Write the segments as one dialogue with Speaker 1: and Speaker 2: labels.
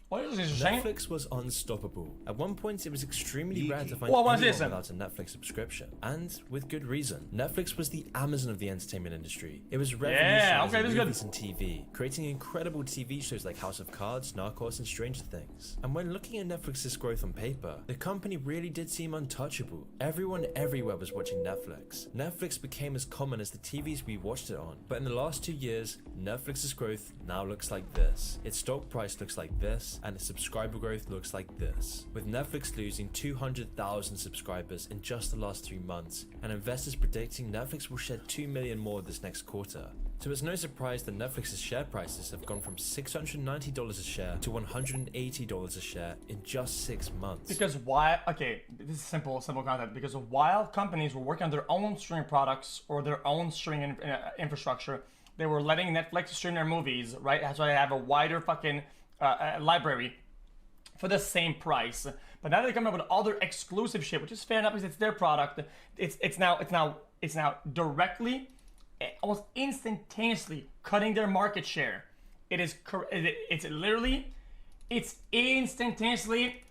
Speaker 1: What is this saying?
Speaker 2: Netflix was unstoppable. At one point, it was extremely rare to find
Speaker 1: What was
Speaker 2: anyone
Speaker 1: this then?
Speaker 2: without a Netflix subscription, and with good reason. Netflix was the Amazon of the entertainment industry. It was revolutionizing movies and TV, creating incredible TV shows like House of Cards, Narcos, and Stranger Things. And when looking at Netflix's growth on paper, the company really did seem untouchable. Everyone everywhere was watching Netflix. Netflix became as common as the TVs we watched it on. But in the last 2 years, Netflix's growth now looks like this. Its stock price looks like this, and its subscriber growth looks like this. With Netflix losing 200,000 subscribers in just the last 3 months, and investors predicting Netflix will shed 2 million more this next quarter. So it's no surprise that Netflix's share prices have gone from $690 a share to $180 a share in just 6 months.
Speaker 1: Because why? Okay, this is simple concept. Because while companies were working on their own streaming products or their own streaming infrastructure, they were letting Netflix stream their movies, right? That's why they have a wider fucking library for the same price. But now they're coming up with other exclusive shit, which is fair enough because it's their product. It's now directly, almost instantaneously cutting their market share. It's instantaneously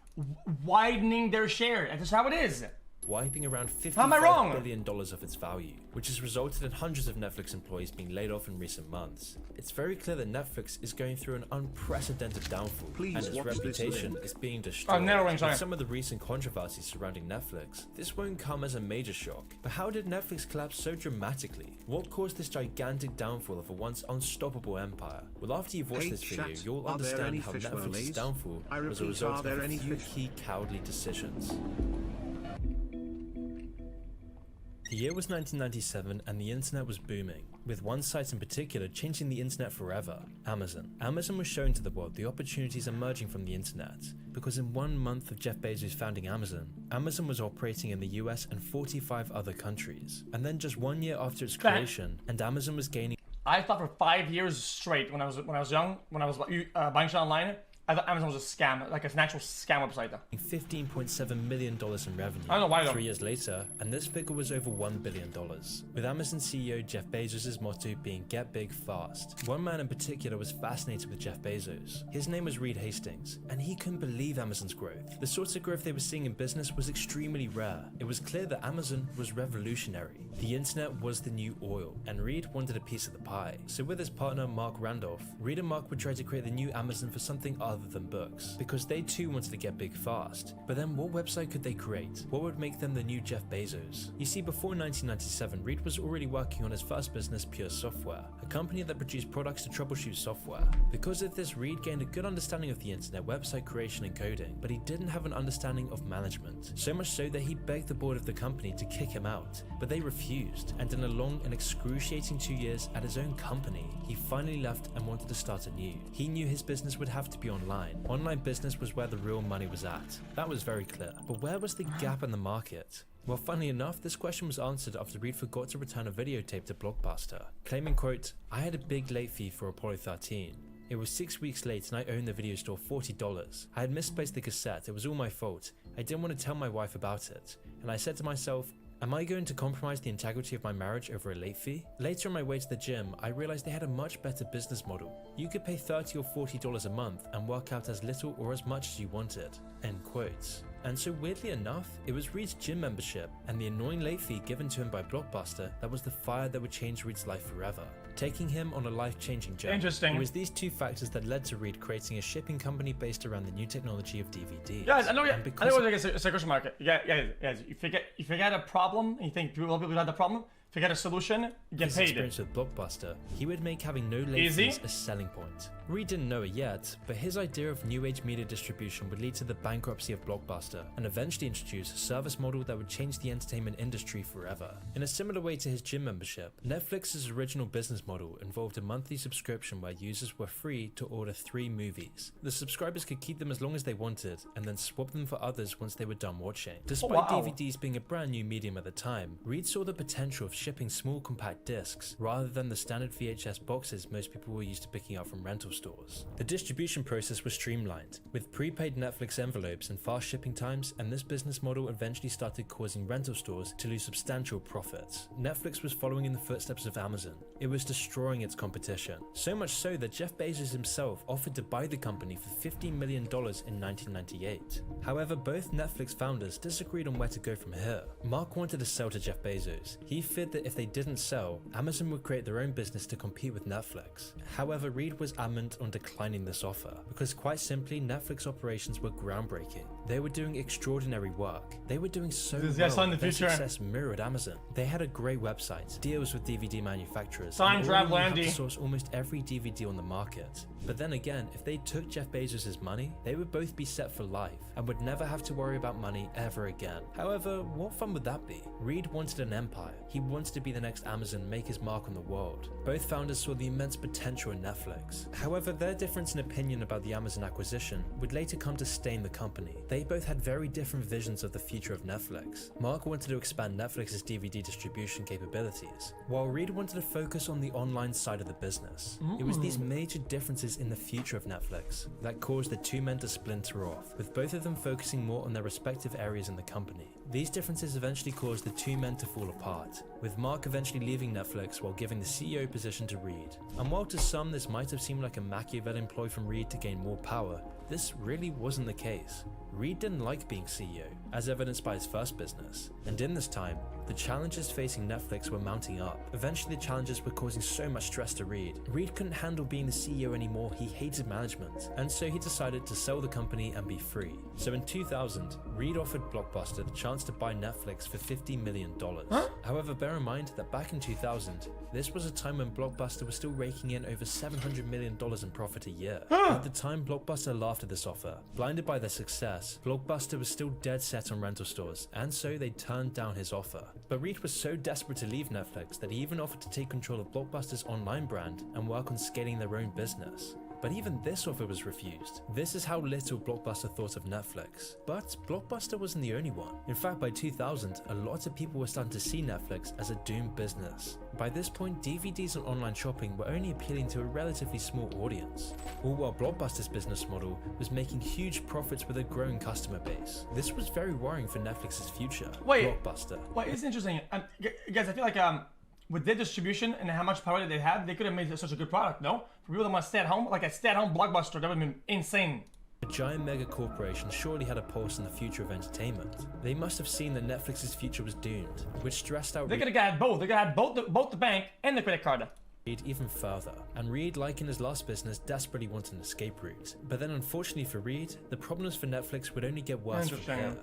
Speaker 1: widening their share. That's just how it is.
Speaker 2: Wiping around $55 billion of its value, which has resulted in hundreds of Netflix employees being laid off in recent months. It's very clear that Netflix is going through an unprecedented downfall, and its reputation is being destroyed. With some of the recent controversies surrounding Netflix, this won't come as a major shock. But how did Netflix collapse so dramatically? What caused this gigantic downfall of a once unstoppable empire? Well, after you've watched this video, you'll understand how Netflix's downfall was a result of a few key cowardly decisions. The year was 1997 and the internet was booming, with one site in particular changing the internet forever: Amazon. Amazon was showing to the world the opportunities emerging from the internet, because in 1 month of Jeff Bezos founding Amazon, Amazon was operating in the US and 45 other countries. And then just 1 year after its creation, and Amazon was gaining.
Speaker 1: I thought for 5 years straight when I was young, when I was buying shit online, I thought Amazon was a scam, like an actual scam website though.
Speaker 2: $15.7 million in revenue.
Speaker 1: I don't know why though.
Speaker 2: 3 years later, and this figure was over $1 billion. With Amazon CEO Jeff Bezos' motto being "Get Big Fast." One man in particular was fascinated with Jeff Bezos. His name was Reed Hastings, and he couldn't believe Amazon's growth. The sorts of growth they were seeing in business was extremely rare. It was clear that Amazon was revolutionary. The internet was the new oil, and Reed wanted a piece of the pie. So with his partner Mark Randolph, Reed and Mark would try to create the new Amazon for something other than books, because they too wanted to get big fast. But then what website could they create? What would make them the new Jeff Bezos? You see, before 1997, Reed was already working on his first business, Pure Software, a company that produced products to troubleshoot software. Because of this, Reed gained a good understanding of the internet, website creation and coding, but he didn't have an understanding of management. So much so that he begged the board of the company to kick him out, but they refused, and in a long and excruciating 2 years at his own company, he finally left and wanted to start anew. He knew his business would have to be online. Online business was where the real money was at. That was very clear. But where was the gap in the market? Well, funnily enough, this question was answered after Reed forgot to return a videotape to Blockbuster, claiming, quote, "I had a big late fee for Apollo 13. It was 6 weeks late and I owned the video store $40. I had misplaced the cassette. It was all my fault. I didn't want to tell my wife about it. And I said to myself, am I going to compromise the integrity of my marriage over a late fee?" Later on my way to the gym, I realized they had a much better business model. You could pay $30 or $40 a month and work out as little or as much as you wanted. End quotes. And so weirdly enough, it was Reed's gym membership and the annoying late fee given to him by Blockbuster that was the fire that would change Reed's life forever, taking him on a life-changing journey.
Speaker 1: Interesting.
Speaker 2: It was these two factors that led to Reed creating a shipping company based around the new technology of DVDs.
Speaker 1: Yes, I know. Yeah, I know. It's a question mark. Yeah. If you get a problem, and you think people had the problem. If you get a solution, get
Speaker 2: his
Speaker 1: paid.
Speaker 2: Experience with Blockbuster, he would make having no late fees a selling point. Reed didn't know it yet, but his idea of new age media distribution would lead to the bankruptcy of Blockbuster and eventually introduce a service model that would change the entertainment industry forever. In a similar way to his gym membership, Netflix's original business model involved a monthly subscription where users were free to order 3 movies. The subscribers could keep them as long as they wanted and then swap them for others once they were done watching. Despite DVDs being a brand new medium at the time, Reed saw the potential of shipping small compact discs rather than the standard VHS boxes most people were used to picking up from rental stores. The distribution process was streamlined, with prepaid Netflix envelopes and fast shipping times, and this business model eventually started causing rental stores to lose substantial profits. Netflix was following in the footsteps of Amazon. It was destroying its competition, so much so that Jeff Bezos himself offered to buy the company for $50 million in 1998. However, both Netflix founders disagreed on where to go from here. Mark wanted to sell to Jeff Bezos. He feared that if they didn't sell, Amazon would create their own business to compete with Netflix. However, Reed was adamant on declining this offer, because quite simply, Netflix operations were groundbreaking. They were doing extraordinary work. They were doing so well that their success mirrored Amazon. They had a great website, deals with DVD manufacturers, and already had to source almost every DVD on the market. But then again, if they took Jeff Bezos' money, they would both be set for life and would never have to worry about money ever again. However, what fun would that be? Reed wanted an empire. He wanted to be the next Amazon and make his mark on the world. Both founders saw the immense potential in Netflix. However, their difference in opinion about the Amazon acquisition would later come to stain the company. They both had very different visions of the future of Netflix. Mark wanted to expand Netflix's DVD distribution capabilities, while Reed wanted to focus on the online side of the business. It was these major differences in the future of Netflix that caused the two men to splinter off, with both of them focusing more on their respective areas in the company. These differences eventually caused the two men to fall apart, with Mark eventually leaving Netflix while giving the CEO position to Reed. And while to some this might have seemed like a Machiavellian ploy from Reed to gain more power, this really wasn't the case. Reed didn't like being CEO, as evidenced by his first business, and in this time, the challenges facing Netflix were mounting up. Eventually the challenges were causing so much stress to Reed. Reed couldn't handle being the CEO anymore, he hated management, and so he decided to sell the company and be free. So in 2000, Reed offered Blockbuster the chance to buy Netflix for $50 million. However, bear in mind that back in 2000, this was a time when Blockbuster was still raking in over $700 million in profit a year. At the time, Blockbuster laughed at this offer. Blinded by their success, Blockbuster was still dead set on rental stores, and so they turned down his offer. But Reed was so desperate to leave Netflix that he even offered to take control of Blockbuster's online brand and work on scaling their own business. But even this offer was refused. This is how little Blockbuster thought of Netflix. But Blockbuster wasn't the only one. In fact, by 2000, a lot of people were starting to see Netflix as a doomed business. By this point, DVDs and online shopping were only appealing to a relatively small audience, all while Blockbuster's business model was making huge profits with a growing customer base. This was very worrying for Netflix's future. Blockbuster.
Speaker 1: Wait, it's interesting. Guys, I feel like with their distribution and how much power they had, they could have made such a good product, no? For people that want to stay at home, like a stay-at-home Blockbuster, that would have been insane.
Speaker 2: A giant mega corporation surely had a pulse on the future of entertainment. They must have seen that Netflix's future was doomed, which stressed out.
Speaker 1: They could have got both. They could have had both the bank and the credit card.
Speaker 2: Reed even further, and Reed, like in his last business, desperately wanted an escape route. But then unfortunately for Reed, the problems for Netflix would only get worse from here.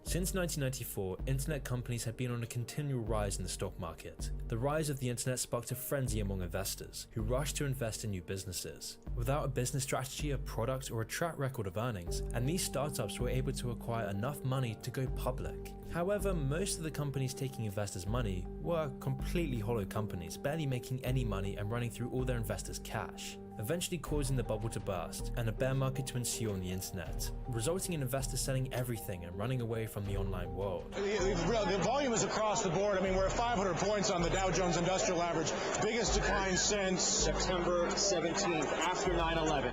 Speaker 2: Since 1994, internet companies had been on a continual rise in the stock market. The rise of the internet sparked a frenzy among investors, who rushed to invest in new businesses. Without a business strategy, a product, or a track record of earnings, and these startups were able to acquire enough money to go public. However, most of the companies taking investors' money were completely hollow companies, barely making any money and running through all their investors' cash, eventually causing the bubble to burst and a bear market to ensue on the internet, resulting in investors selling everything and running away from the online world.
Speaker 3: The volume is across the board. I mean, we're at 500 points on the Dow Jones Industrial Average, biggest decline since September 17th, after 9/11.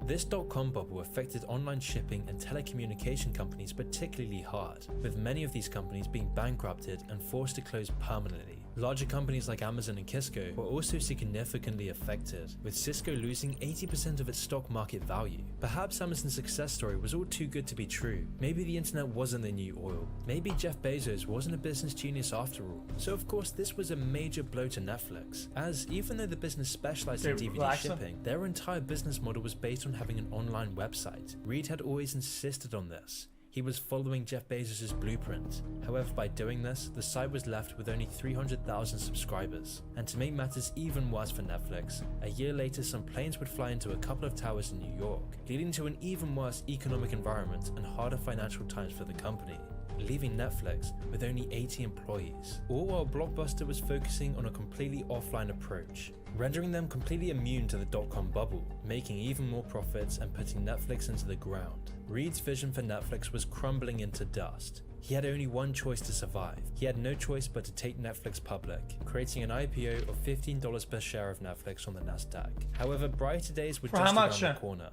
Speaker 2: This dot-com bubble affected online shipping and telecommunication companies particularly hard, with many of these companies being bankrupted and forced to close permanently. Larger companies like Amazon and Cisco were also significantly affected, with Cisco losing 80% of its stock market value. Perhaps Amazon's success story was all too good to be true. Maybe the internet wasn't the new oil. Maybe Jeff Bezos wasn't a business genius after all. So of course this was a major blow to Netflix, as even though the business specialized in DVD shipping, their entire business model was based on having an online website. Reed had always insisted on this. He was following Jeff Bezos' blueprint. However, by doing this, the site was left with only 300,000 subscribers. And to make matters even worse for Netflix, a year later some planes would fly into a couple of towers in New York, leading to an even worse economic environment and harder financial times for the company, leaving Netflix with only 80 employees, all while Blockbuster was focusing on a completely offline approach, rendering them completely immune to the dot-com bubble, making even more profits and putting Netflix into the ground. Reed's vision for Netflix was crumbling into dust. he had only one choice to survive. He had no choice but to take Netflix public, creating an IPO of $15 per share of Netflix on the Nasdaq. However, brighter days were
Speaker 1: For
Speaker 2: just
Speaker 1: how
Speaker 2: around
Speaker 1: much?
Speaker 2: the corner.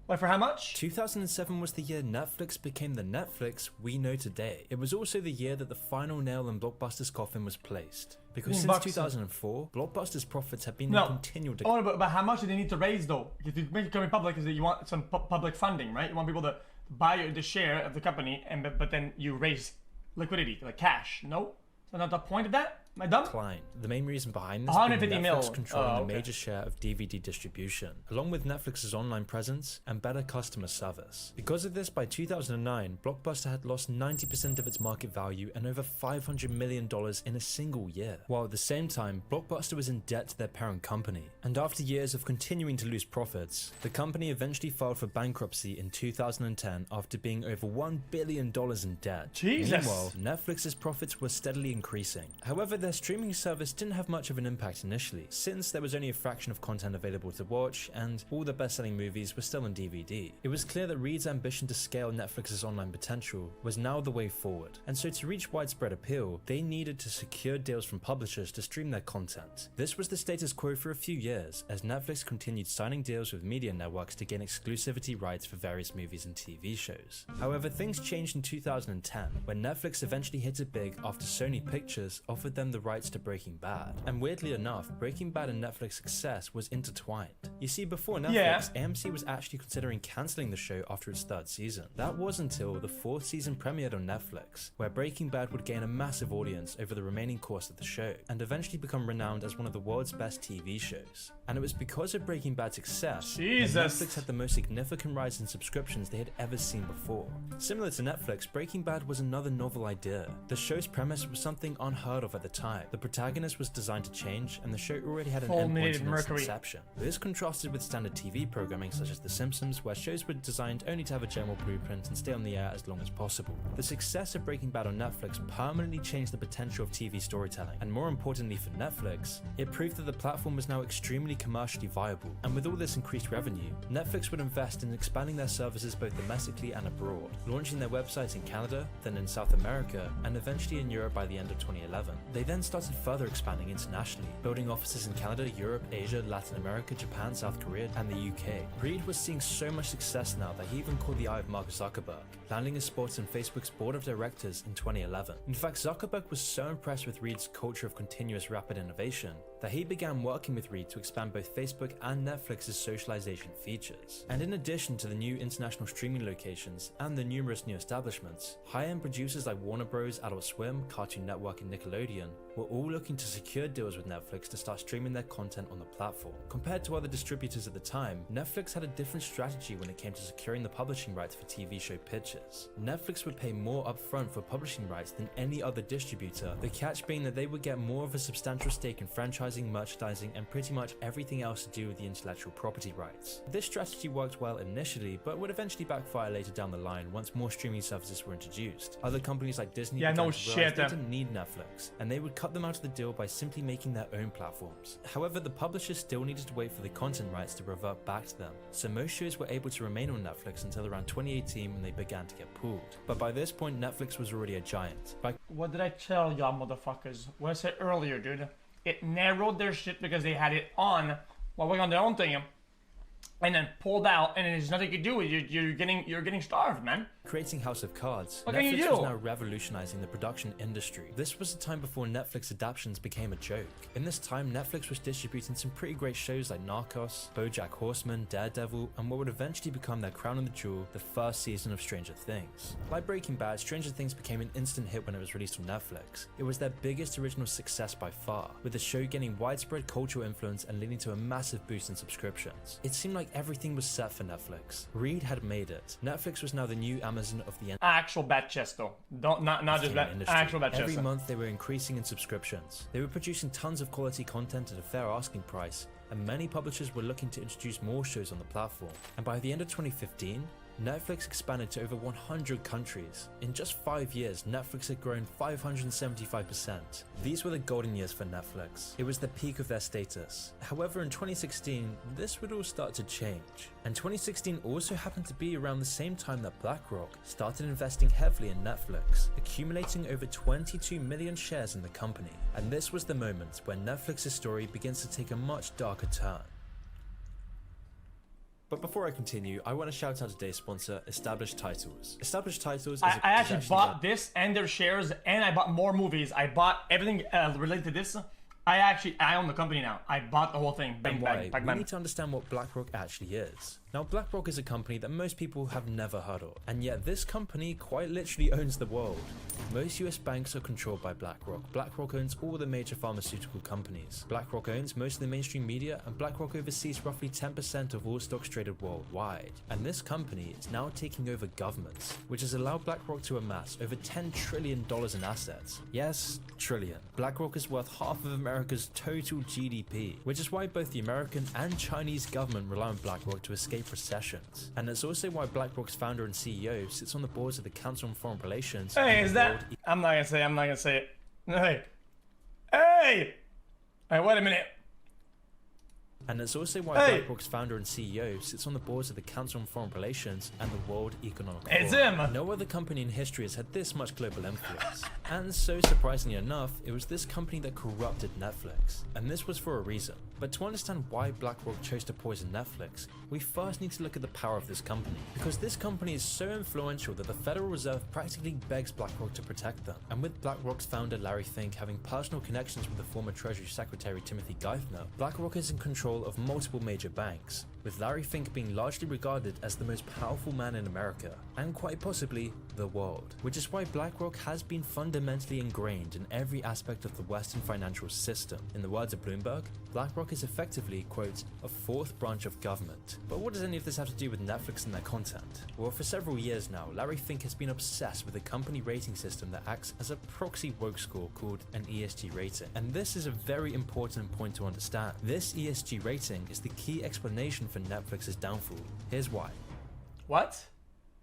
Speaker 1: Wait, for how much?
Speaker 2: 2007 was the year Netflix became the Netflix we know today. It was also the year that the final nail in Blockbuster's coffin was placed. Because since
Speaker 1: Bucks.
Speaker 2: 2004, Blockbuster's profits have been
Speaker 1: No.
Speaker 2: in continual decline.
Speaker 1: Oh, but how much do they need to raise though? If you make it coming public, is that you want some public funding, right? You want people to buy the share of the company, and but then you raise liquidity, like cash. No, is that not the point of that? Am I dumb?
Speaker 2: The main reason behind this being
Speaker 1: 150
Speaker 2: Netflix
Speaker 1: mil.
Speaker 2: controlling
Speaker 1: Oh,
Speaker 2: a
Speaker 1: okay.
Speaker 2: major share of DVD distribution, along with Netflix's online presence and better customer service. Because of this, by 2009, Blockbuster had lost 90% of its market value and over $500 million in a single year. While at the same time, Blockbuster was in debt to their parent company. And after years of continuing to lose profits, the company eventually filed for bankruptcy in 2010 after being over $1 billion in debt.
Speaker 1: Jesus.
Speaker 2: Meanwhile, Netflix's profits were steadily increasing. However, their streaming service didn't have much of an impact initially, since there was only a fraction of content available to watch and all the best-selling movies were still on DVD. It was clear that Reed's ambition to scale Netflix's online potential was now the way forward, and so to reach widespread appeal, they needed to secure deals from publishers to stream their content. This was the status quo for a few years, as Netflix continued signing deals with media networks to gain exclusivity rights for various movies and TV shows. However, things changed in 2010, when Netflix eventually hit it big after Sony Pictures offered them the rights to Breaking Bad. And weirdly enough, Breaking Bad and Netflix success was intertwined. You see, before Netflix, AMC was actually considering cancelling the show after its third season. That was until the fourth season premiered on Netflix, where Breaking Bad would gain a massive audience over the remaining course of the show, and eventually become renowned as one of the world's best TV shows. And it was because of Breaking Bad's success that Netflix had the most significant rise in subscriptions they had ever seen before. Similar to Netflix, Breaking Bad was another novel idea. The show's premise was something unheard of at the time. The protagonist was designed to change, and the show already had an endpoint in its inception. This contrasted with standard TV programming such as The Simpsons, where shows were designed only to have a general blueprint and stay on the air as long as possible. The success of Breaking Bad on Netflix permanently changed the potential of TV storytelling, and more importantly for Netflix, it proved that the platform was now extremely commercially viable. And with all this increased revenue, Netflix would invest in expanding their services both domestically and abroad, launching their websites in Canada, then in South America, and eventually in Europe by the end of 2011. They then started further expanding internationally, building offices in Canada, Europe, Asia, Latin America, Japan, South Korea, and the UK. Reed was seeing so much success now that he even caught the eye of Mark Zuckerberg, landing his spot on Facebook's board of directors in 2011. In fact, Zuckerberg was so impressed with Reed's culture of continuous rapid innovation that he began working with Reed to expand both Facebook and Netflix's socialization features. And in addition to the new international streaming locations and the numerous new establishments, high-end producers like Warner Bros., Adult Swim, Cartoon Network, and Nickelodeon were all looking to secure deals with Netflix to start streaming their content on the platform. Compared to other distributors at the time, Netflix had a different strategy when it came to securing the publishing rights for TV show pitches. Netflix would pay more upfront for publishing rights than any other distributor, the catch being that they would get more of a substantial stake in franchising, merchandising, and pretty much everything else to do with the intellectual property rights. This strategy worked well initially, but would eventually backfire later down the line once more streaming services were introduced. Other companies like Disney began to realize they didn't need Netflix, and they would cut them out of the deal by simply making their own platforms. However, the publishers still needed to wait for the content rights to revert back to them, so most shows were able to remain on Netflix until around 2018 when they began to get pulled. But by this point, Netflix was already a giant.
Speaker 1: What did I tell y'all motherfuckers? What I said earlier, dude. It narrowed their shit because they had it on while working on their own thing, and then pulled out, and there's nothing you can do with it. You're getting starved, man.
Speaker 2: Creating House of Cards,
Speaker 1: What can you
Speaker 2: Netflix
Speaker 1: do?
Speaker 2: was now revolutionizing the production industry. This was the time before Netflix adaptations became a joke. In this time, Netflix was distributing some pretty great shows like Narcos, BoJack Horseman, Daredevil, and what would eventually become their crown on the jewel, the first season of Stranger Things. Like Breaking Bad, Stranger Things became an instant hit when it was released on Netflix. It was their biggest original success by far, with the show gaining widespread cultural influence and leading to a massive boost in subscriptions. It seemed like everything was set for Netflix. Reed had made it. Netflix was now the new Amazon of the
Speaker 1: Actual bat chest though. Not just bat.
Speaker 2: industry.
Speaker 1: Actual bat chest.
Speaker 2: Every month they were increasing in subscriptions. They were producing tons of quality content at a fair asking price, and many publishers were looking to introduce more shows on the platform. And by the end of 2015, Netflix expanded to over 100 countries. In just 5 years, Netflix had grown 575%. These were the golden years for Netflix. It was the peak of their status. However, in 2016, this would all start to change. And 2016 also happened to be around the same time that BlackRock started investing heavily in Netflix, accumulating over 22 million shares in the company. And this was the moment where Netflix's story begins to take a much darker turn. But before I continue, I want to shout out today's sponsor, Established Titles. Established Titles is
Speaker 1: I actually bought this and their shares, and I bought more movies. I bought everything related to this. I own the company now. I bought the whole thing. Bang, bang, bang,
Speaker 2: we
Speaker 1: bang.
Speaker 2: need to understand what BlackRock actually is. Now, BlackRock is a company that most people have never heard of, and yet this company quite literally owns the world. Most US banks are controlled by BlackRock. BlackRock owns all the major pharmaceutical companies. BlackRock owns most of the mainstream media, and BlackRock oversees roughly 10% of all stocks traded worldwide. And this company is now taking over governments, which has allowed BlackRock to amass over $10 trillion in assets. Yes, trillion. BlackRock is worth half of America's total GDP, which is why both the American and Chinese government rely on BlackRock to escape recessions. And it's also why BlackRock's founder and CEO sits on the boards of the Council on Foreign Relations.
Speaker 1: Hey, is that? I'm not gonna say it. Hey! Hey! Hey, wait a minute.
Speaker 2: And it's also why BlackRock's founder and CEO sits on the boards of the Council on Foreign Relations and the World Economic Forum.
Speaker 1: It's him!
Speaker 2: No other company in history has had this much global influence. And so surprisingly enough, it was this company that corrupted Netflix. And this was for a reason. But to understand why BlackRock chose to poison Netflix, we first need to look at the power of this company. Because this company is so influential that the Federal Reserve practically begs BlackRock to protect them. And with BlackRock's founder Larry Fink having personal connections with the former Treasury Secretary Timothy Geithner, BlackRock is in control of multiple major banks, with Larry Fink being largely regarded as the most powerful man in America, and quite possibly the world. Which is why BlackRock has been fundamentally ingrained in every aspect of the Western financial system. In the words of Bloomberg, BlackRock is effectively, quote, a fourth branch of government. But what does any of this have to do with Netflix and their content? Well, for several years now, Larry Fink has been obsessed with a company rating system that acts as a proxy woke score called an ESG rating. And this is a very important point to understand. This ESG rating is the key explanation for Netflix's downfall. Here's why.
Speaker 1: What?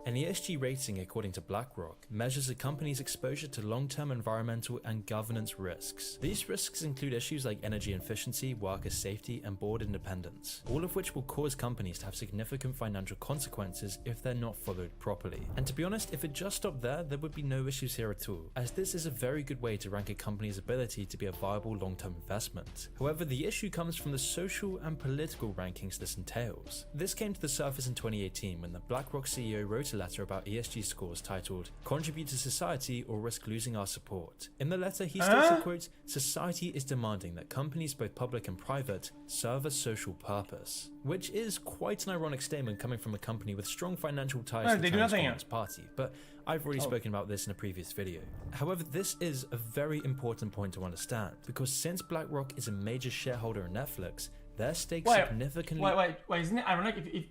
Speaker 2: An ESG rating, according to BlackRock, measures a company's exposure to long-term environmental and governance risks. These risks include issues like energy efficiency, worker safety, and board independence, all of which will cause companies to have significant financial consequences if they're not followed properly. And to be honest, if it just stopped there would be no issues here at all, as this is a very good way to rank a company's ability to be a viable long-term investment. However, the issue comes from the social and political rankings this entails. This came to the surface in 2018 when the BlackRock CEO wrote a letter about ESG scores titled "Contribute to Society or Risk Losing Our Support." In the letter, he states that, quote, "Society is demanding that companies, both public and private, serve a social purpose," which is quite an ironic statement coming from a company with strong financial ties to the Chinese Communist Party, but I've already spoken about this in a previous video. However, this is a very important point to understand, because since BlackRock is a major shareholder in Netflix, their stakes significantly...
Speaker 1: Wait, isn't it ironic if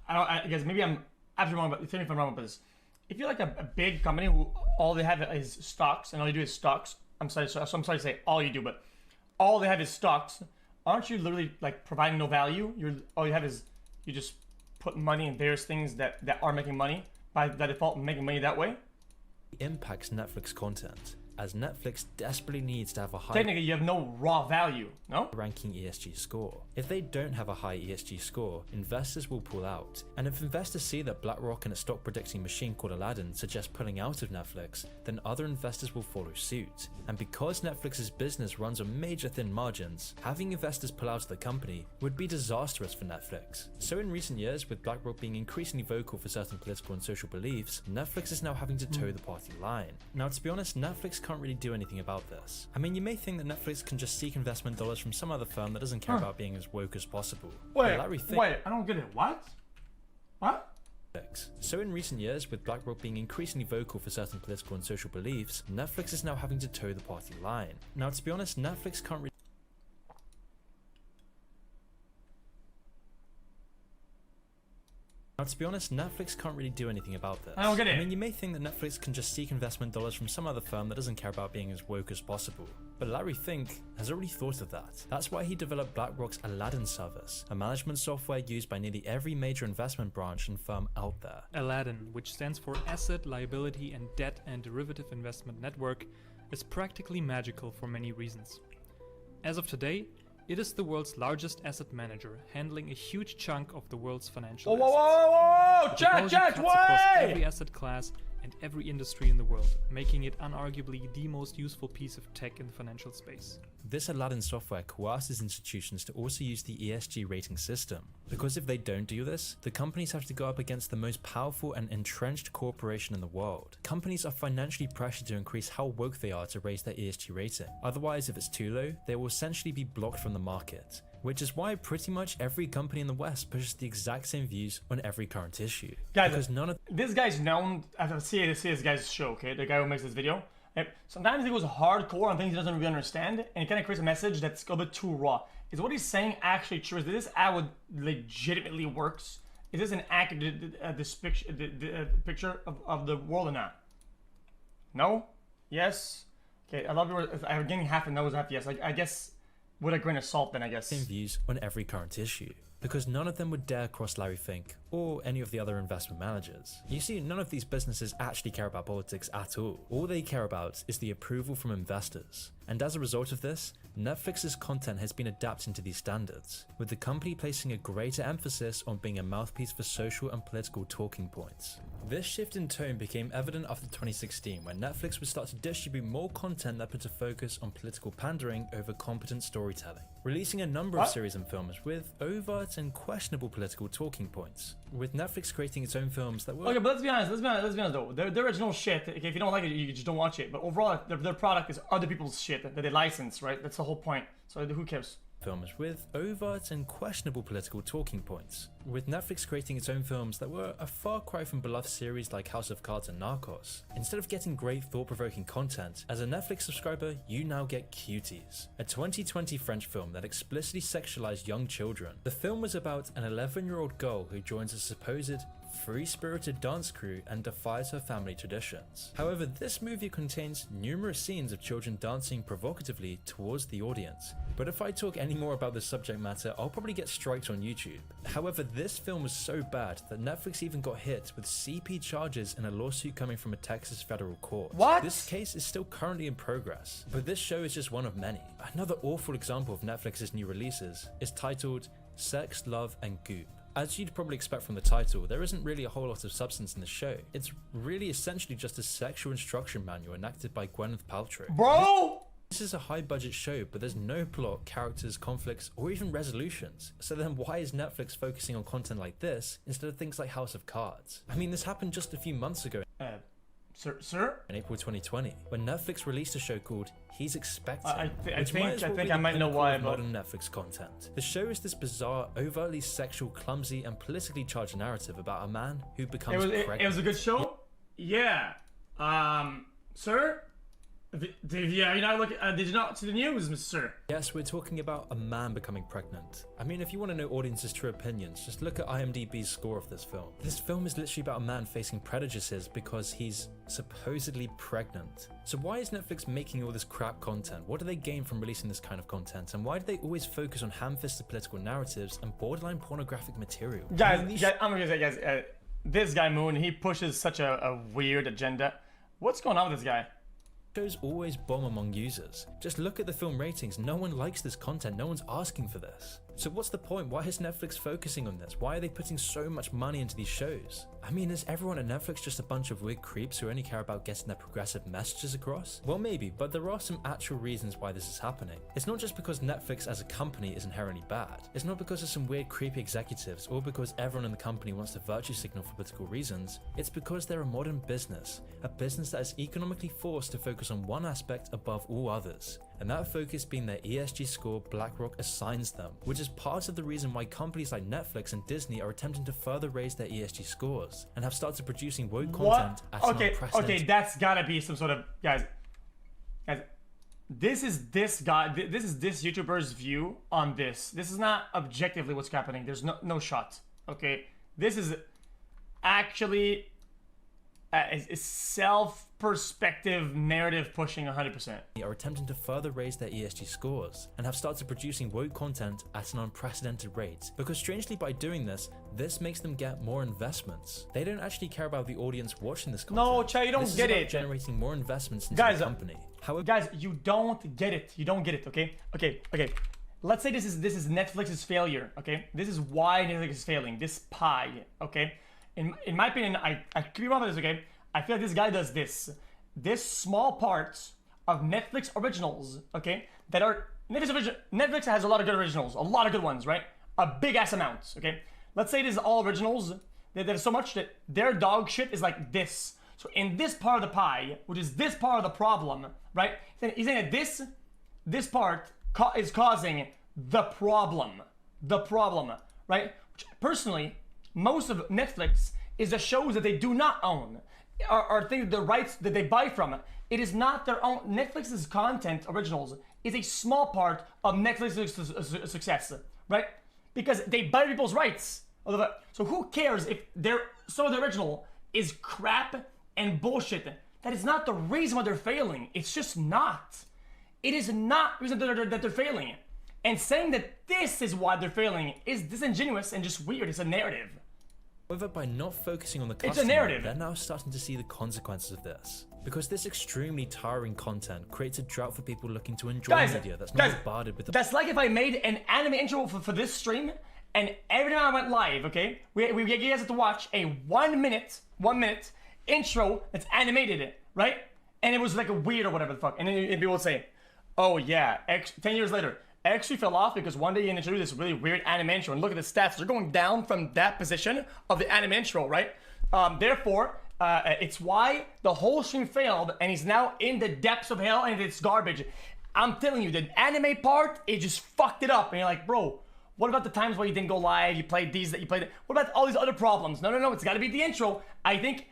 Speaker 1: I guess maybe I'm absolutely wrong, but tell me if I'm wrong about this. If you're like a big company who all they have is stocks and all you do is stocks, I'm sorry to say all you do, but all they have is stocks, aren't you literally like providing no value? All you have is you just put money in various things that are making money by default, making money that way?
Speaker 2: Impacts Netflix content, as Netflix desperately needs to have a high...
Speaker 1: Technically, you have no raw value, no?
Speaker 2: ...ranking ESG score. If they don't have a high ESG score, investors will pull out. And if investors see that BlackRock and a stock predicting machine called Aladdin suggest pulling out of Netflix, then other investors will follow suit. And because Netflix's business runs on major thin margins, having investors pull out of the company would be disastrous for Netflix. So in recent years, with BlackRock being increasingly vocal for certain political and social beliefs, Netflix is now having to toe the party line. Now, to be honest, Netflix can't really do anything about this. I mean, you may think that Netflix can just seek investment dollars from some other firm that doesn't care about being as woke as possible.
Speaker 1: Wait, I don't get it. What?
Speaker 2: So in recent years, with BlackRock being increasingly vocal for certain political and social beliefs, Netflix is now having to toe the party line. Now, to be honest, Netflix can't really... Now, to be honest, Netflix can't really do anything about this.
Speaker 1: I don't get it.
Speaker 2: I mean, you may think that Netflix can just seek investment dollars from some other firm that doesn't care about being as woke as possible. But Larry Fink has already thought of that. That's why he developed BlackRock's Aladdin service, a management software used by nearly every major investment branch and firm out there.
Speaker 4: Aladdin, which stands for Asset, Liability and Debt and Derivative Investment Network, is practically magical for many reasons. As of today, it is the world's largest asset manager, handling a huge chunk of the world's financial assets.
Speaker 1: Whoa!
Speaker 4: The
Speaker 1: Chat,
Speaker 4: technology cuts across every
Speaker 1: wait!
Speaker 4: asset class and every industry in the world, making it unarguably the most useful piece of tech in the financial space.
Speaker 2: This Aladdin software coerces institutions to also use the ESG rating system, because if they don't do this, the companies have to go up against the most powerful and entrenched corporation in the world. Companies are financially pressured to increase how woke they are to raise their ESG rating. Otherwise, if it's too low, they will essentially be blocked from the market. Which is why pretty much every company in the West pushes the exact same views on every current issue.
Speaker 1: Guys,
Speaker 2: because none of
Speaker 1: this guy's known. I see this guy's show. Okay, the guy who makes this video. And sometimes he goes hardcore on things he doesn't really understand, and he kind of creates a message that's a bit too raw. Is what he's saying actually true? Is this ad would legitimately works? Is this an accurate picture of the world or not? No? Yes? Okay, a lot of people are getting half a nose, half yes. I guess with a grain of salt then, I guess.
Speaker 2: same views on every current issue. Because none of them would dare cross Larry Fink or any of the other investment managers. You see, none of these businesses actually care about politics at all. All they care about is the approval from investors. And as a result of this, Netflix's content has been adapted to these standards, with the company placing a greater emphasis on being a mouthpiece for social and political talking points. This shift in tone became evident after 2016, when Netflix would start to distribute more content that put a focus on political pandering over competent storytelling, releasing a number of series and films with overt and questionable political talking points, with Netflix creating its own films that were...
Speaker 1: Okay, but let's be honest though. Their original shit, okay, if you don't like it, you just don't watch it. But overall, their product is other people's shit that they license, right? That's the whole point. So who cares?
Speaker 2: Films with overt and questionable political talking points, with Netflix creating its own films that were a far cry from beloved series like House of Cards and Narcos. Instead of getting great thought-provoking content, as a Netflix subscriber, you now get Cuties, a 2020 French film that explicitly sexualized young children. The film was about an 11-year-old girl who joins a supposed free-spirited dance crew and defies her family traditions. However, this movie contains numerous scenes of children dancing provocatively towards the audience. But if I talk any more about this subject matter, I'll probably get striked on YouTube. However, this film was so bad that Netflix even got hit with CP charges in a lawsuit coming from a Texas federal court.
Speaker 1: What?
Speaker 2: This case is still currently in progress, but this show is just one of many. Another awful example of Netflix's new releases is titled Sex, Love and Goop. As you'd probably expect from the title, there isn't really a whole lot of substance in the show. It's really essentially just a sexual instruction manual enacted by Gwyneth Paltrow.
Speaker 1: Bro!
Speaker 2: This is a high-budget show, but there's no plot, characters, conflicts, or even resolutions. So then why is Netflix focusing on content like this instead of things like House of Cards? I mean, this happened just a few months ago.
Speaker 1: Sir?
Speaker 2: In April 2020, when Netflix released a show called He's Expecting,
Speaker 1: I
Speaker 2: which might as well be
Speaker 1: think
Speaker 2: the
Speaker 1: I might know
Speaker 2: pinnacle
Speaker 1: why,
Speaker 2: of
Speaker 1: but
Speaker 2: modern Netflix content. The show is this bizarre, overtly sexual, clumsy, and politically charged narrative about a man who becomes pregnant.
Speaker 1: it was a good show. Yeah. Sir? Did you not see the news, Mr. Sir?
Speaker 2: Yes, we're talking about a man becoming pregnant. I mean, if you want to know audiences' true opinions, just look at IMDb's score of this film. This film is literally about a man facing prejudices because he's supposedly pregnant. So why is Netflix making all this crap content? What do they gain from releasing this kind of content? And why do they always focus on ham-fisted political narratives and borderline pornographic material?
Speaker 1: Guys, I'm gonna say, guys, this guy Moon, he pushes such a weird agenda. What's going on with this guy?
Speaker 2: Shows always bomb among users. Just look at the film ratings. No one likes this content. No one's asking for this. So what's the point? Why is Netflix focusing on this? Why are they putting so much money into these shows? I mean, is everyone at Netflix just a bunch of weird creeps who only care about getting their progressive messages across? Well, maybe, but there are some actual reasons why this is happening. It's not just because Netflix as a company is inherently bad. It's not because of some weird creepy executives or because everyone in the company wants to virtue signal for political reasons. It's because they're a modern business, a business that is economically forced to focus on one aspect above all others. And that focus being their ESG score BlackRock assigns them, which is part of the reason why companies like Netflix and Disney are attempting to further raise their ESG scores and have started producing woke content at an unprecedented...
Speaker 1: Okay, that's gotta be some sort of... Guys, this is this YouTuber's view on this. This is not objectively what's happening. There's no shot, okay? This is actually is self-perspective narrative pushing 100%.
Speaker 2: Are attempting to further raise their ESG scores and have started producing woke content at an unprecedented rate, because strangely by doing this makes them get more investments. They don't actually care about the audience watching this content.
Speaker 1: No, Chad, you don't get it.
Speaker 2: Generating more investments into the company. However,
Speaker 1: guys, you don't get it. You don't get it, okay? Okay. Let's say this is Netflix's failure, okay? This is why Netflix is failing. This pie, okay? In my opinion, I could be wrong with this, okay? I feel like this guy does this small parts of Netflix originals, okay, that are Netflix has a lot of good originals, a lot of good ones, right? A big ass amount, okay? Let's say it is all originals. There's so much that their dog shit is like this. So in this part of the pie, which is this part of the problem, right? He's saying that this part is causing the problem, right? Which personally, most of Netflix is the shows that they do not own, are things, the rights that they buy from. It is not their own. Netflix's content originals is a small part of Netflix's success, right? Because they buy people's rights. So who cares if some of the original is crap and bullshit? That is not the reason why they're failing. It's just not. It is not the reason that they're failing. And saying that this is why they're failing is disingenuous and just weird. It's a narrative.
Speaker 2: However, by not focusing on the customer,
Speaker 1: it's a narrative.
Speaker 2: They're now starting to see the consequences of this. Because this extremely tiring content creates a drought for people looking to enjoy media that's not bombarded with.
Speaker 1: That's like if I made an anime intro for this stream, and every time I went live, okay, we you guys have to watch a 1 minute intro that's animated, right? And it was like a weird or whatever the fuck. And then people would say, oh yeah, 10 years later, XQc fell off because one day you introduced this really weird anime intro, and look at the stats. They're going down from that position of the anime intro, right? Therefore, it's why the whole stream failed, and he's now in the depths of hell, and it's garbage. I'm telling you, the anime part, it just fucked it up. And you're like, bro, what about the times where you didn't go live, you played these, that you played, what about all these other problems? No, it's gotta be the intro. I think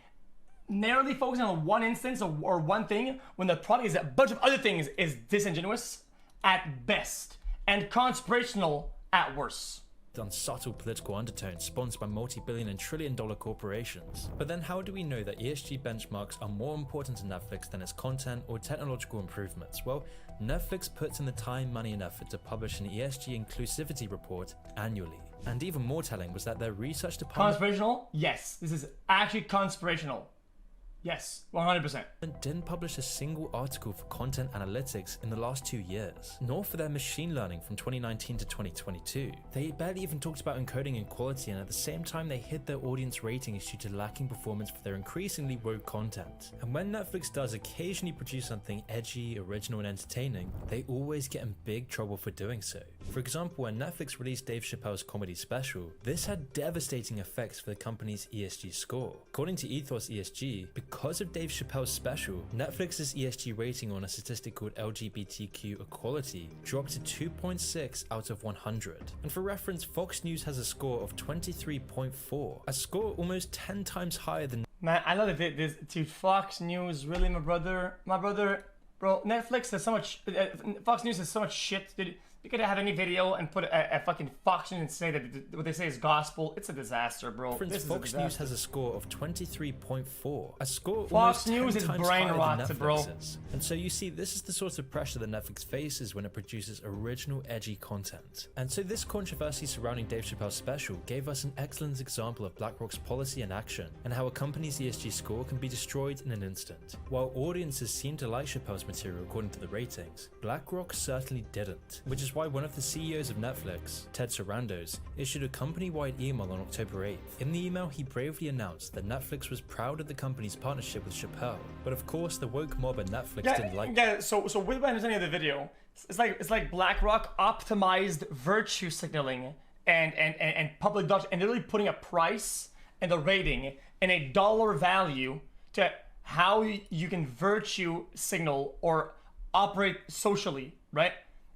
Speaker 1: narrowly focusing on one instance or one thing when the product is a bunch of other things is disingenuous at best and conspirational at worst.
Speaker 2: On subtle political undertones sponsored by multi-billion and trillion-dollar corporations. But then how do we know that ESG benchmarks are more important to Netflix than its content or technological improvements? Well, Netflix puts in the time, money and effort to publish an ESG inclusivity report annually. And even more telling was that their research department—
Speaker 1: Conspirational? Yes, this is actually conspirational. Yes, 100%.
Speaker 2: Didn't publish a single article for content analytics in the last 2 years, nor for their machine learning from 2019 to 2022. They barely even talked about encoding inequality, and at the same time they hid their audience ratings due to lacking performance for their increasingly woke content. And when Netflix does occasionally produce something edgy, original and entertaining, they always get in big trouble for doing so. For example, when Netflix released Dave Chappelle's comedy special, this had devastating effects for the company's ESG score. According to Ethos ESG, because of Dave Chappelle's special, Netflix's ESG rating on a statistic called LGBTQ equality dropped to 2.6 out of 100. And for reference, Fox News has a score of 23.4, a score almost 10 times higher than—
Speaker 1: Man, I love that this to Fox News, really, my brother, bro, Netflix has so much, Fox News has so much shit, dude. You could have any video and put a fucking Fox News and say that what they say is gospel. It's a disaster, bro.
Speaker 2: Fox News has a score of 23.4. A score
Speaker 1: Fox
Speaker 2: almost
Speaker 1: News
Speaker 2: 10
Speaker 1: is
Speaker 2: times
Speaker 1: brain
Speaker 2: higher
Speaker 1: rot,
Speaker 2: than
Speaker 1: bro.
Speaker 2: Netflix's. And so you see, this is the sort of pressure that Netflix faces when it produces original, edgy content. And so this controversy surrounding Dave Chappelle's special gave us an excellent example of BlackRock's policy in action, and how a company's ESG score can be destroyed in an instant. While audiences seem to like Chappelle's material according to the ratings, BlackRock certainly didn't, which is why one of the CEOs of Netflix, Ted Sarandos, issued a company-wide email on October 8th. In the email, he bravely announced that Netflix was proud of the company's partnership with Chappelle, but of course the woke mob at Netflix didn't like
Speaker 1: it. So with my understanding of the video, it's like BlackRock optimized virtue signaling and public dollars, and literally putting a price and a rating and a dollar value to how you can virtue signal or operate socially, right?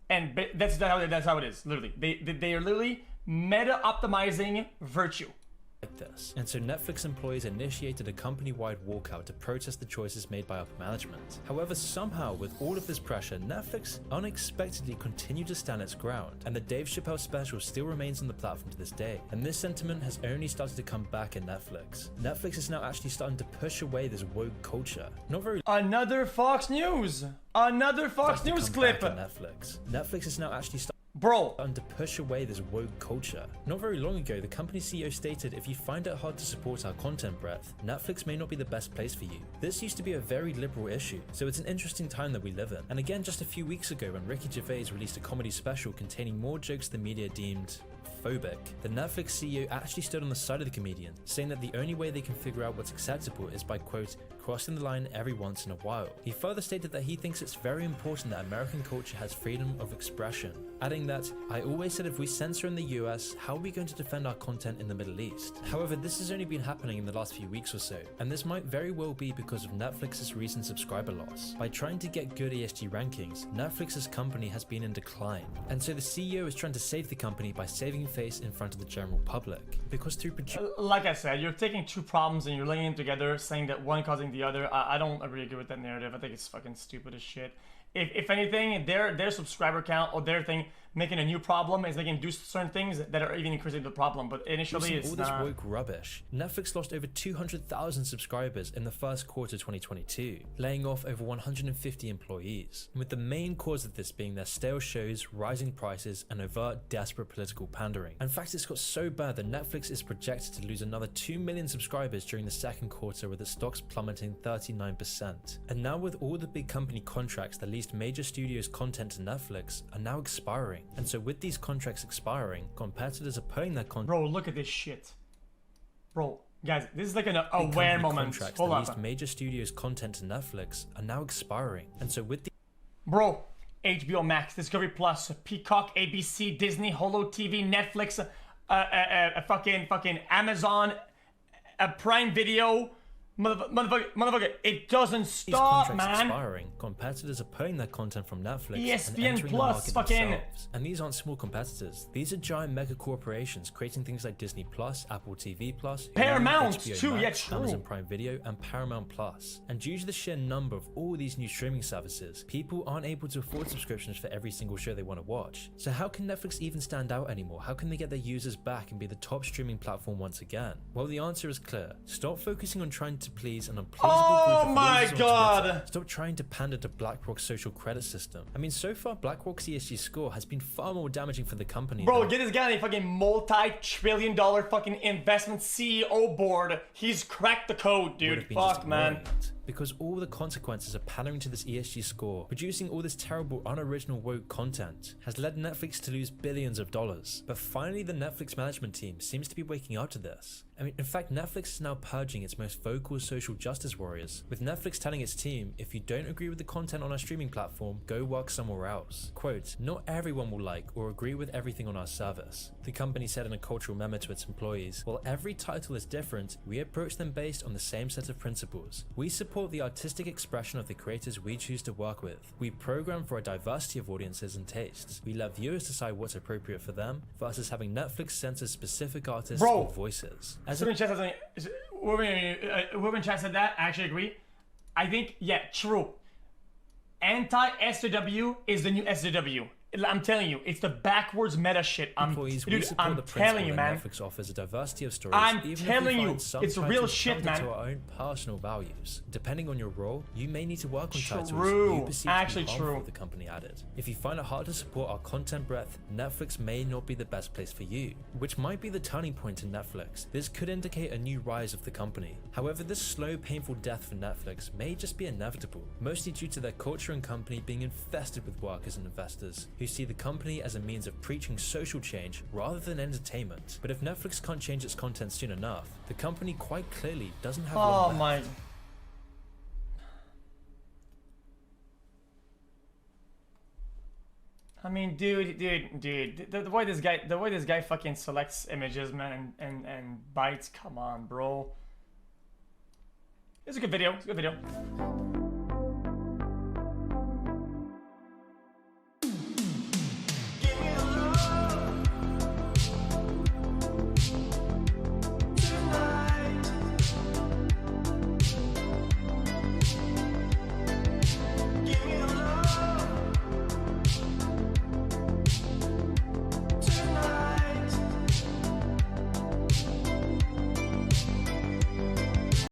Speaker 1: And that's how it is, literally. They are literally meta optimizing virtue.
Speaker 2: this. And so Netflix employees initiated a company-wide walkout to protest the choices made by upper management. However, somehow with all of this pressure, Netflix unexpectedly continued to stand its ground, and the Dave Chappelle special still remains on the platform to this day. And this sentiment has only started to come back in Netflix. Netflix is now actually starting to push away this woke culture. Not very
Speaker 1: Another Fox News. Another Fox News clip.
Speaker 2: Netflix is now actually starting to push away this woke culture. Not very long ago, the company CEO stated, if you find it hard to support our content breadth, Netflix may not be the best place for you. This used to be a very liberal issue, so it's an interesting time that we live in. And again, just a few weeks ago when Ricky Gervais released a comedy special containing more jokes the media deemed phobic, the Netflix CEO actually stood on the side of the comedian, saying that the only way they can figure out what's acceptable is by, quote, crossing the line every once in a while. He further stated that he thinks it's very important that American culture has freedom of expression, adding that, I always said if we censor in the US, how are we going to defend our content in the Middle East? However, this has only been happening in the last few weeks or so, and this might very well be because of Netflix's recent subscriber loss. By trying to get good ESG rankings, Netflix's company has been in decline, and so the CEO is trying to save the company by saving face in front of the general public. Because through
Speaker 1: like I said, you're taking two problems and you're linking them together, saying that one causing the other. I don't really agree with that narrative. I think it's fucking stupid as shit. If anything, their subscriber count or their thing making a new problem is they can do certain things that are even increasing the problem. But initially, it's
Speaker 2: all this woke rubbish. Netflix lost over 200,000 subscribers in the first quarter 2022, laying off over 150 employees, with the main cause of this being their stale shows, rising prices, and overt, desperate political pandering. In fact, it's got so bad that Netflix is projected to lose another 2 million subscribers during the second quarter, with its stocks plummeting 39%. And now with all the big company contracts that leased major studios' content to Netflix are now expiring. And so with these contracts expiring, competitors are pulling their content.
Speaker 1: Bro, look at this shit. Bro, guys, this is like an aware moment. Hold on.
Speaker 2: Major studios' content to Netflix are now expiring. And so with the
Speaker 1: Bro, HBO Max, Discovery Plus, Peacock, ABC, Disney, Hulu TV, Netflix, fucking Amazon, Prime Video. Motherfucker, it doesn't stop, man.
Speaker 2: Expiring, competitors are pulling their content from Netflix
Speaker 1: ESPN Plus, fucking.
Speaker 2: And these aren't small competitors. These are giant mega corporations creating things like Disney Plus, Apple TV Plus,
Speaker 1: Paramount
Speaker 2: HBO
Speaker 1: too,
Speaker 2: Max,
Speaker 1: yeah, true.
Speaker 2: Amazon Prime Video, and Paramount Plus. And due to the sheer number of all these new streaming services, people aren't able to afford subscriptions for every single show they want to watch. So how can Netflix even stand out anymore? How can they get their users back and be the top streaming platform once again? Well, the answer is clear. Stop focusing on trying to please an unpleasable group of losers on Twitter. Stop trying to pander to BlackRock's social credit system. I mean, so far BlackRock's ESG score has been far more damaging for the company.
Speaker 1: Bro, get this guy on a fucking multi-trillion-dollar fucking investment CEO board. He's cracked the code, dude. Fuck, man.
Speaker 2: Because all the consequences of pandering to this ESG score, producing all this terrible, unoriginal woke content, has led Netflix to lose billions of dollars. But finally, the Netflix management team seems to be waking up to this. I mean, in fact, Netflix is now purging its most vocal social justice warriors, with Netflix telling its team, if you don't agree with the content on our streaming platform, go work somewhere else. Quote, not everyone will like or agree with everything on our service. The company said in a cultural memo to its employees, while every title is different, we approach them based on the same set of principles. We support the artistic expression of the creators we choose to work with. We program for a diversity of audiences and tastes. We let viewers decide what's appropriate for them versus having Netflix censor specific artists or voices.
Speaker 1: Whoever in chat said that, I actually agree. I think, yeah, true. Anti-SJW is the new SJW. I'm telling you, it's the backwards meta shit. I'm telling you, man.
Speaker 2: Netflix offers a diversity of stories.
Speaker 1: I'm telling you, it's real shit, man.
Speaker 2: To our own personal values. Depending on your role, you may need to work on titles you perceive
Speaker 1: actually
Speaker 2: to be harmful, the company added. If you find it hard to support our content breadth, Netflix may not be the best place for you, which might be the turning point in Netflix. This could indicate a new rise of the company. However, this slow, painful death for Netflix may just be inevitable, mostly due to their culture and company being infested with workers and investors who see the company as a means of preaching social change rather than entertainment. But if Netflix can't change its content soon enough, the company quite clearly doesn't have long left.
Speaker 1: I mean, dude, the way this guy fucking selects images, man, and bites, come on, bro. It's a good video.